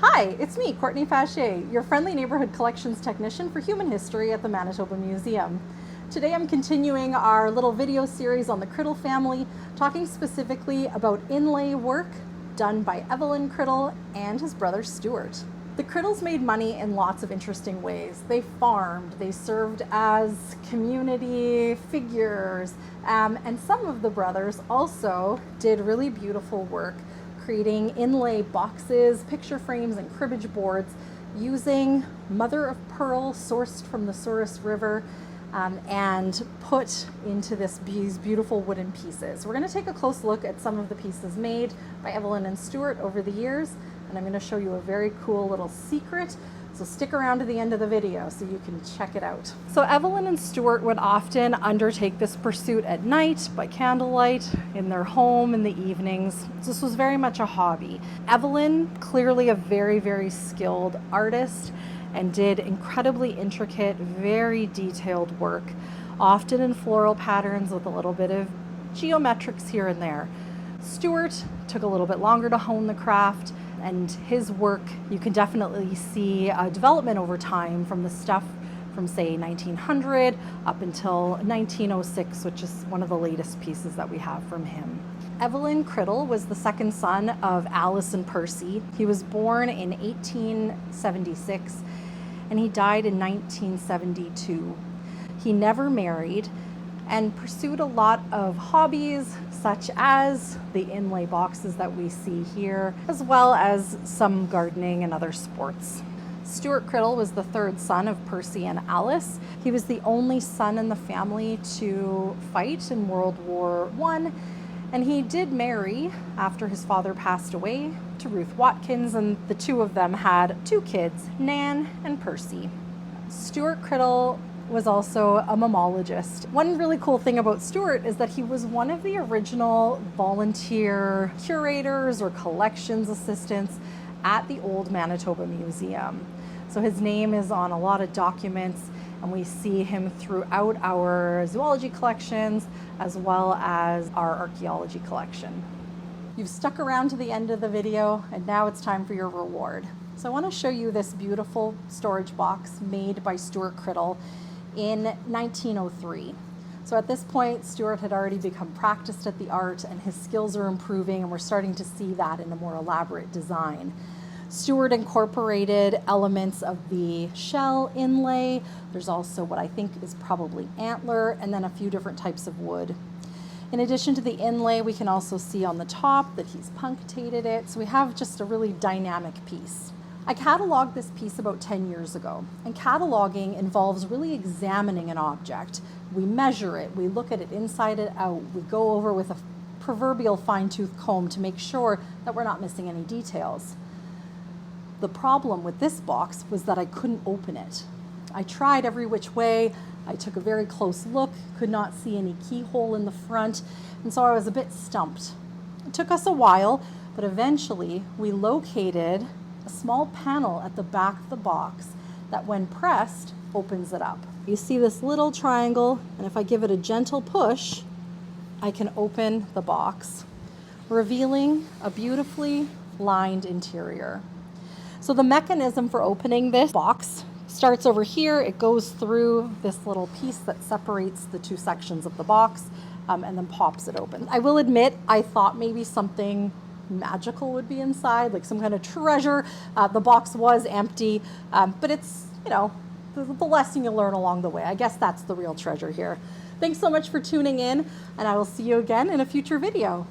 Hi, it's me, Cortney, your friendly neighborhood collections technician for human history at the Manitoba Museum. Today I'm continuing our little video series on the Criddle family, talking specifically about inlay work done by Evelyn Criddle and his brother Stewart. The Criddles made money in lots of interesting ways. They farmed, they served as community figures, and some of the brothers also did really beautiful work creating inlay boxes, picture frames, and cribbage boards using mother of pearl sourced from the Souris River and put into these beautiful wooden pieces. We're going to take a close look at some of the pieces made by Evelyn and Stewart over the years, and I'm going to show you a very cool little secret. So stick around to the end of the video so you can check it out. So Evelyn and Stewart would often undertake this pursuit at night by candlelight in their home in the evenings. This was very much a hobby. Evelyn, clearly a very, very skilled artist, and did incredibly intricate, very detailed work, often in floral patterns with a little bit of geometrics here and there. Stewart took a little bit longer to hone the craft, and his work, you can definitely see a development over time from the stuff from say 1900 up until 1906, which is one of the latest pieces that we have from him. Evelyn Criddle was the second son of Alice and Percy. He was born in 1876 and he died in 1972. He never married and pursued a lot of hobbies such as the inlay boxes that we see here, as well as some gardening and other sports. Stewart Criddle was the third son of Percy and Alice. He was the only son in the family to fight in World War I, and he did marry after his father passed away to Ruth Watkins, and the two of them had two kids, Nan and Percy. Stewart Criddle was also a mammologist. One really cool thing about Stewart is that he was one of the original volunteer curators or collections assistants at the old Manitoba Museum. So his name is on a lot of documents, and we see him throughout our zoology collections as well as our archaeology collection. You've stuck around to the end of the video, and now it's time for your reward. So I want to show you this beautiful storage box made by Stewart Criddle in 1903. So at this point, Stewart had already become practiced at the art and his skills are improving, and we're starting to see that in a more elaborate design. Stewart incorporated elements of the shell inlay. There's also what I think is probably antler, and then a few different types of wood. In addition to the inlay, we can also see on the top that he's punctated it. So we have just a really dynamic piece. I cataloged this piece about 10 years ago, and cataloging involves really examining an object. We measure it, we look at it inside and out, we go over with a proverbial fine-tooth comb to make sure that we're not missing any details. The problem with this box was that I couldn't open it. I tried every which way, I took a very close look, could not see any keyhole in the front, and so I was a bit stumped. It took us a while, but eventually we located a small panel at the back of the box that when pressed opens it up. You see this little triangle, and if I give it a gentle push, I can open the box, revealing a beautifully lined interior. So the mechanism for opening this box starts over here. It goes through this little piece that separates the two sections of the box and then pops it open. I will admit, I thought maybe something magical would be inside, like some kind of treasure. The box was empty, but it's, you know, the lesson you learn along the way. I guess that's the real treasure here. Thanks so much for tuning in, and I will see you again in a future video.